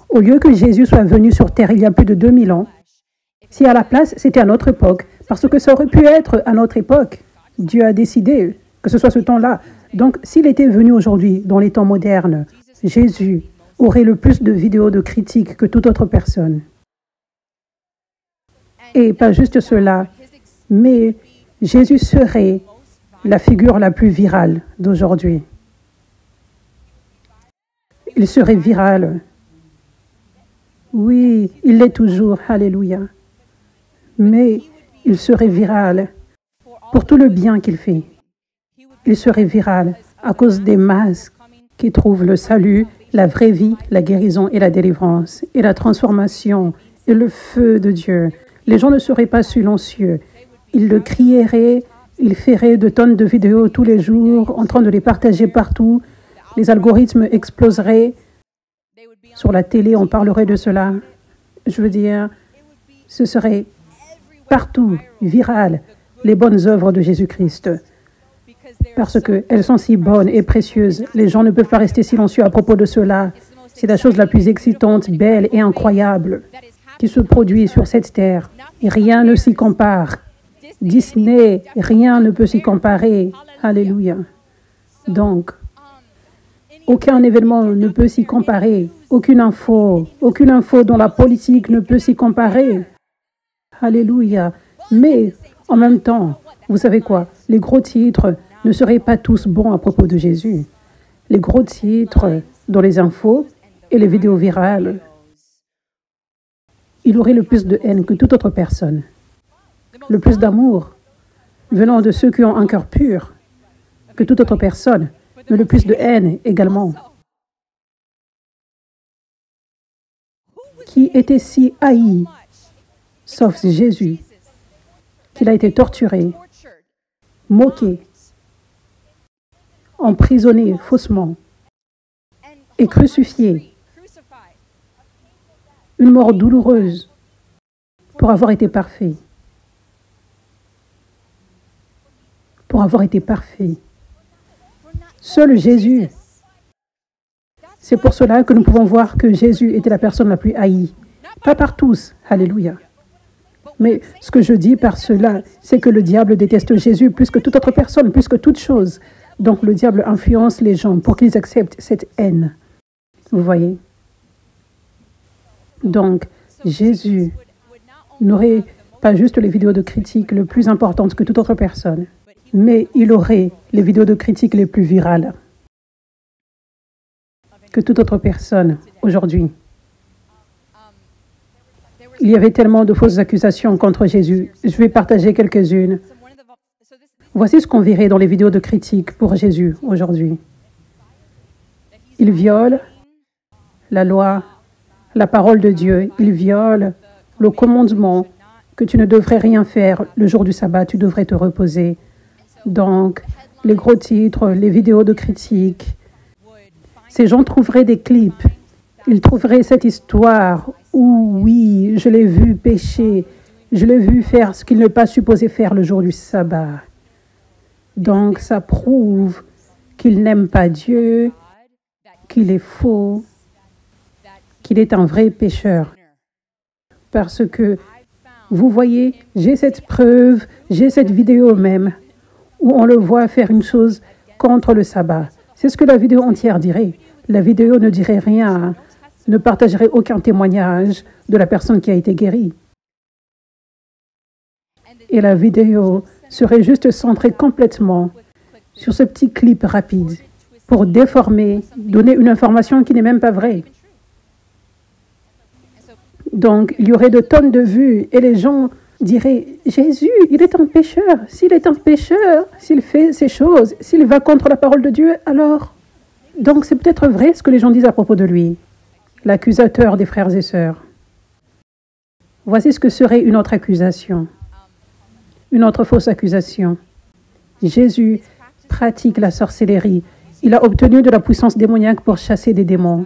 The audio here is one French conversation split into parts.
Au lieu que Jésus soit venu sur terre il y a plus de 2000 ans, si à la place c'était à notre époque, parce que ça aurait pu être à notre époque, Dieu a décidé que ce soit ce temps-là. Donc s'il était venu aujourd'hui, dans les temps modernes, Jésus aurait le plus de vidéos de critiques que toute autre personne. Et pas juste cela, mais Jésus serait la figure la plus virale d'aujourd'hui. Il serait viral. Oui, il l'est toujours, alléluia. Mais il serait viral pour tout le bien qu'il fait. Il serait viral à cause des masses qui trouvent le salut, la vraie vie, la guérison et la délivrance, et la transformation, et le feu de Dieu. Les gens ne seraient pas silencieux. Ils le crieraient, ils feraient de tonnes de vidéos tous les jours, en train de les partager partout. Les algorithmes exploseraient. Sur la télé, on parlerait de cela. Je veux dire, ce serait partout, viral, les bonnes œuvres de Jésus-Christ. Parce qu'elles sont si bonnes et précieuses. Les gens ne peuvent pas rester silencieux à propos de cela. C'est la chose la plus excitante, belle et incroyable qui se produit sur cette terre. Et rien ne s'y compare. Disney, rien ne peut s'y comparer. Alléluia. Donc, aucun événement ne peut s'y comparer. Aucune info dans la politique ne peut s'y comparer. Alléluia. Mais, en même temps, vous savez quoi? Les gros titres ne seraient pas tous bons à propos de Jésus. Les gros titres dans les infos et les vidéos virales, il aurait le plus de haine que toute autre personne. Le plus d'amour venant de ceux qui ont un cœur pur que toute autre personne, mais le plus de haine également. Qui était si haï, sauf Jésus, qu'il a été torturé, moqué, emprisonné faussement et crucifié. Une mort douloureuse pour avoir été parfait. Pour avoir été parfait. Seul Jésus. C'est pour cela que nous pouvons voir que Jésus était la personne la plus haïe. Pas par tous. Alléluia. Mais ce que je dis par cela, c'est que le diable déteste Jésus plus que toute autre personne, plus que toute chose. Donc le diable influence les gens pour qu'ils acceptent cette haine. Vous voyez? Donc Jésus n'aurait pas juste les vidéos de critique les plus importantes que toute autre personne, mais il aurait les vidéos de critique les plus virales que toute autre personne aujourd'hui. Il y avait tellement de fausses accusations contre Jésus. Je vais partager quelques-unes. Voici ce qu'on verrait dans les vidéos de critique pour Jésus aujourd'hui. Il viole la loi, la parole de Dieu. Il viole le commandement que tu ne devrais rien faire le jour du sabbat, tu devrais te reposer. Donc, les gros titres, les vidéos de critique, ces gens trouveraient des clips. Ils trouveraient cette histoire où, oui, je l'ai vu pécher, je l'ai vu faire ce qu'il n'est pas supposé faire le jour du sabbat. Donc, ça prouve qu'il n'aime pas Dieu, qu'il est faux, qu'il est un vrai pécheur. Parce que, vous voyez, j'ai cette preuve, j'ai cette vidéo même, où on le voit faire une chose contre le sabbat. C'est ce que la vidéo entière dirait. La vidéo ne dirait rien, ne partagerait aucun témoignage de la personne qui a été guérie. Et la vidéo serait juste centrée complètement sur ce petit clip rapide pour déformer, donner une information qui n'est même pas vraie. Donc, il y aurait de tonnes de vues et les gens diraient « Jésus, il est un pécheur. S'il est un pécheur, s'il fait ces choses, s'il va contre la parole de Dieu, alors... » Donc, c'est peut-être vrai ce que les gens disent à propos de lui. L'accusateur des frères et sœurs. Voici ce que serait une autre accusation. Une autre fausse accusation. Jésus pratique la sorcellerie. Il a obtenu de la puissance démoniaque pour chasser des démons.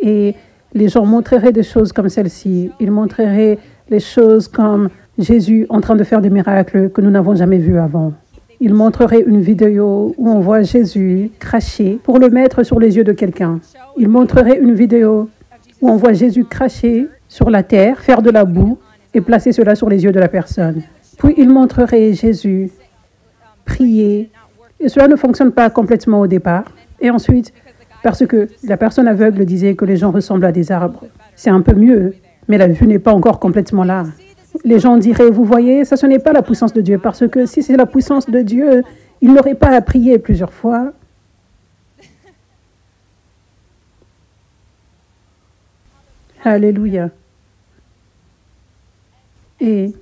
Et les gens montreraient des choses comme celle-ci. Ils montreraient les choses comme Jésus en train de faire des miracles que nous n'avons jamais vus avant. il montrerait une vidéo où on voit Jésus cracher pour le mettre sur les yeux de quelqu'un. Il montrerait une vidéo où on voit Jésus cracher sur la terre, faire de la boue et placer cela sur les yeux de la personne. Puis il montrerait Jésus prier. Et cela ne fonctionne pas complètement au départ. Et ensuite, parce que la personne aveugle disait que les gens ressemblent à des arbres. C'est un peu mieux, mais la vue n'est pas encore complètement là. Les gens diraient, vous voyez, ça ce n'est pas la puissance de Dieu, parce que si c'est la puissance de Dieu, il n'aurait pas à prier plusieurs fois. Alléluia. Et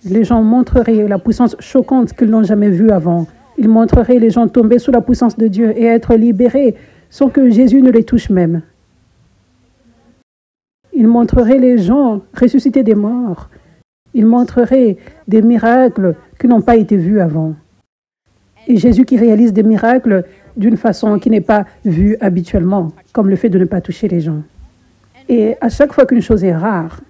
les gens montreraient la puissance choquante qu'ils n'ont jamais vue avant. Ils montreraient les gens tomber sous la puissance de Dieu et être libérés sans que Jésus ne les touche même. Ils montreraient les gens ressusciter des morts. Ils montreraient des miracles qui n'ont pas été vus avant. Et Jésus qui réalise des miracles d'une façon qui n'est pas vue habituellement, comme le fait de ne pas toucher les gens. Et à chaque fois qu'une chose est rare,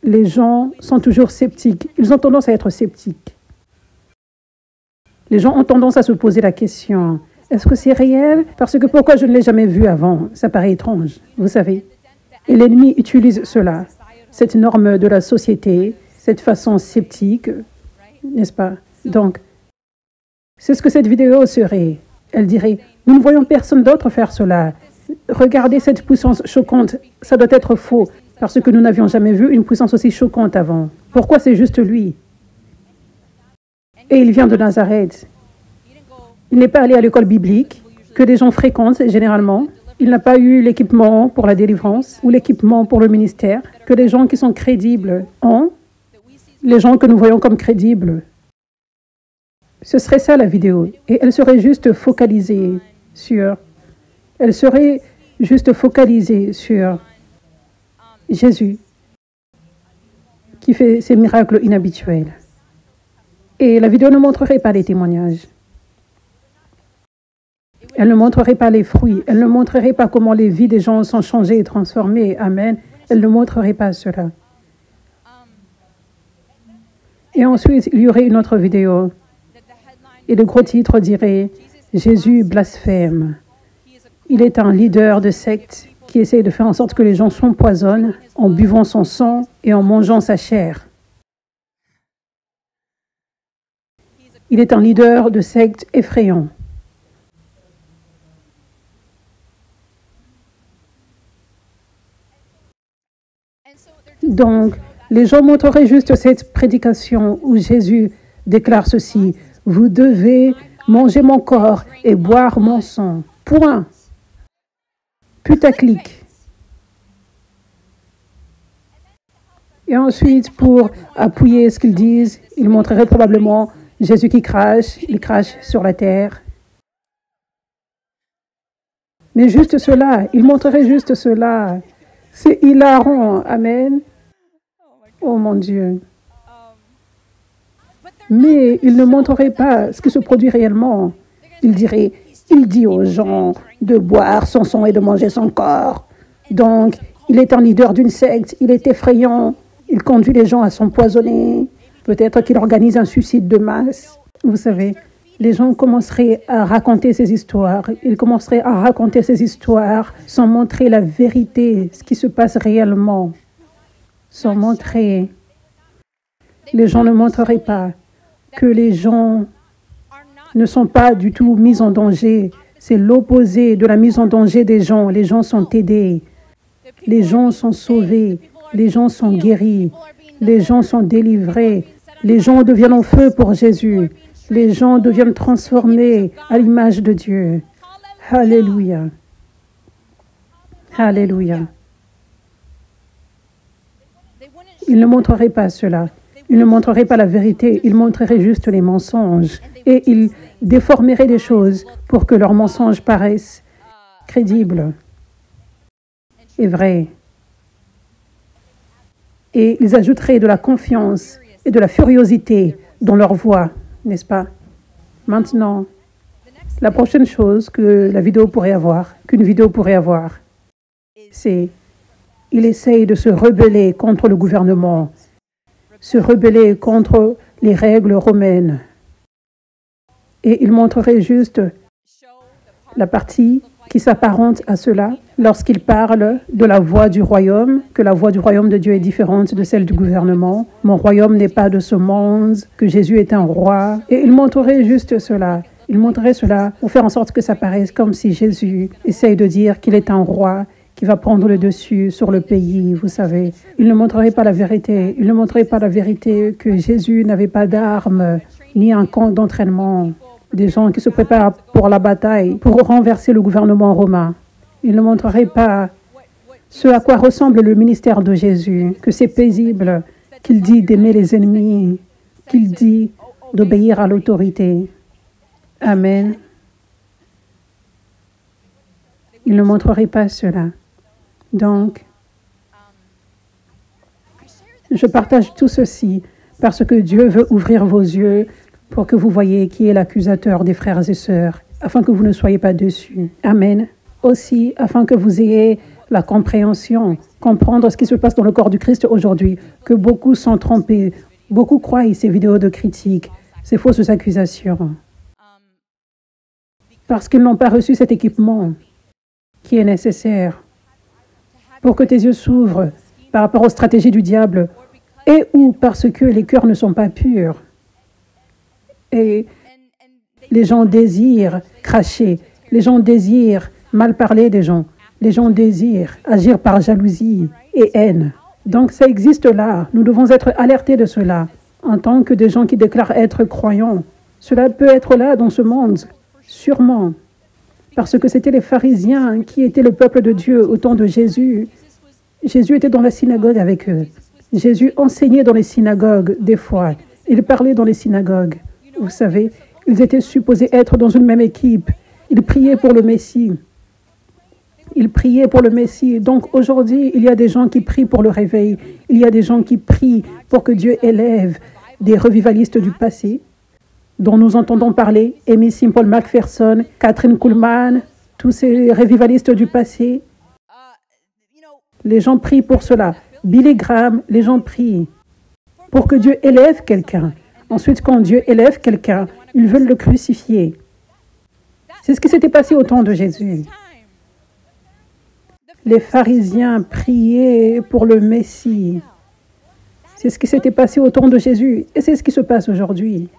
les gens sont toujours sceptiques. Ils ont tendance à être sceptiques. Les gens ont tendance à se poser la question, est-ce que c'est réel? Parce que pourquoi je ne l'ai jamais vu avant? Ça paraît étrange, vous savez. Et l'ennemi utilise cela, cette norme de la société, cette façon sceptique, n'est-ce pas? Donc, c'est ce que cette vidéo serait. Elle dirait, nous ne voyons personne d'autre faire cela. Regardez cette puissance choquante, ça doit être faux, parce que nous n'avions jamais vu une puissance aussi choquante avant. Pourquoi c'est juste lui? Et il vient de Nazareth. Il n'est pas allé à l'école biblique, que des gens fréquentent généralement. Il n'a pas eu l'équipement pour la délivrance ou l'équipement pour le ministère, que les gens qui sont crédibles ont, les gens que nous voyons comme crédibles. Ce serait ça la vidéo. Et elle serait juste focalisée sur Jésus qui fait ces miracles inhabituels. Et la vidéo ne montrerait pas les témoignages. Elle ne montrerait pas les fruits. Elle ne montrerait pas comment les vies des gens sont changées et transformées. Amen. Elle ne montrerait pas cela. Et ensuite, il y aurait une autre vidéo. Et le gros titre dirait « Jésus blasphème ». Il est un leader de secte qui essaie de faire en sorte que les gens s'empoisonnent en buvant son sang et en mangeant sa chair. Il est un leader de secte effrayant. Donc, les gens montreraient juste cette prédication où Jésus déclare ceci, « Vous devez manger mon corps et boire mon sang. » Point. Putaclic. Et ensuite, pour appuyer ce qu'ils disent, ils montreraient probablement Jésus qui crache, il crache sur la terre. Mais juste cela, ils montreraient juste cela. C'est hilarant. Amen. Oh mon Dieu. Mais ils ne montreraient pas ce qui se produit réellement. Ils diraient, il dit aux gens de boire son sang et de manger son corps. Donc, il est un leader d'une secte, il est effrayant, il conduit les gens à s'empoisonner. Peut-être qu'il organise un suicide de masse. Vous savez, les gens commenceraient à raconter ces histoires. Ils commenceraient à raconter ces histoires sans montrer la vérité, ce qui se passe réellement. Sans montrer. Les gens ne montreraient pas que les gens ne sont pas du tout mis en danger. C'est l'opposé de la mise en danger des gens. Les gens sont aidés. Les gens sont sauvés. Les gens sont guéris. Les gens sont délivrés. Les gens deviennent en feu pour Jésus. Les gens deviennent transformés à l'image de Dieu. Alléluia. Alléluia. Ils ne montreraient pas cela. Ils ne montreraient pas la vérité. Ils montreraient juste les mensonges. Et ils déformeraient les choses pour que leurs mensonges paraissent crédibles et vrais. Et ils ajouteraient de la confiance et de la furiosité dans leur voix, n'est-ce pas? Maintenant, la prochaine chose qu'une vidéo pourrait avoir, c'est il essaye de se rebeller contre le gouvernement. se rebeller contre les règles romaines. Et il montrerait juste la partie qui s'apparente à cela lorsqu'il parle de la voie du royaume, que la voie du royaume de Dieu est différente de celle du gouvernement. Mon royaume n'est pas de ce monde, que Jésus est un roi. Et il montrerait juste cela. Il montrerait cela pour faire en sorte que ça paraisse comme si Jésus essaye de dire qu'il est un roi qui va prendre le dessus sur le pays, vous savez. Il ne montrerait pas la vérité. Il ne montrerait pas la vérité que Jésus n'avait pas d'armes ni un camp d'entraînement. Des gens qui se préparent pour la bataille, pour renverser le gouvernement romain. Il ne montrerait pas ce à quoi ressemble le ministère de Jésus, que c'est paisible, qu'il dit d'aimer les ennemis, qu'il dit d'obéir à l'autorité. Amen. Il ne montrerait pas cela. Donc, je partage tout ceci parce que Dieu veut ouvrir vos yeux pour que vous voyez qui est l'accusateur des frères et sœurs, afin que vous ne soyez pas déçus. Amen. Aussi, afin que vous ayez la compréhension, comprendre ce qui se passe dans le corps du Christ aujourd'hui, que beaucoup sont trompés, beaucoup croient ces vidéos de critique, ces fausses accusations, parce qu'ils n'ont pas reçu cet équipement qui est nécessaire pour que tes yeux s'ouvrent par rapport aux stratégies du diable et ou parce que les cœurs ne sont pas purs. Et les gens désirent cracher, les gens désirent mal parler des gens, les gens désirent agir par jalousie et haine. Donc ça existe là, nous devons être alertés de cela. En tant que des gens qui déclarent être croyants, cela peut être là dans ce monde, sûrement. Parce que c'était les pharisiens qui étaient le peuple de Dieu au temps de Jésus. Jésus était dans la synagogue avec eux. Jésus enseignait dans les synagogues des fois. Il parlait dans les synagogues. Vous savez, ils étaient supposés être dans une même équipe. Ils priaient pour le Messie. Ils priaient pour le Messie. Donc aujourd'hui, il y a des gens qui prient pour le réveil. Il y a des gens qui prient pour que Dieu élève des revivalistes du passé, dont nous entendons parler, Amy Simple McPherson, Catherine Kuhlman, tous ces revivalistes du passé. Les gens prient pour cela. Billy Graham, les gens prient pour que Dieu élève quelqu'un. Ensuite, quand Dieu élève quelqu'un, ils veulent le crucifier. C'est ce qui s'était passé au temps de Jésus. Les pharisiens priaient pour le Messie. C'est ce qui s'était passé au temps de Jésus et c'est ce qui se passe aujourd'hui.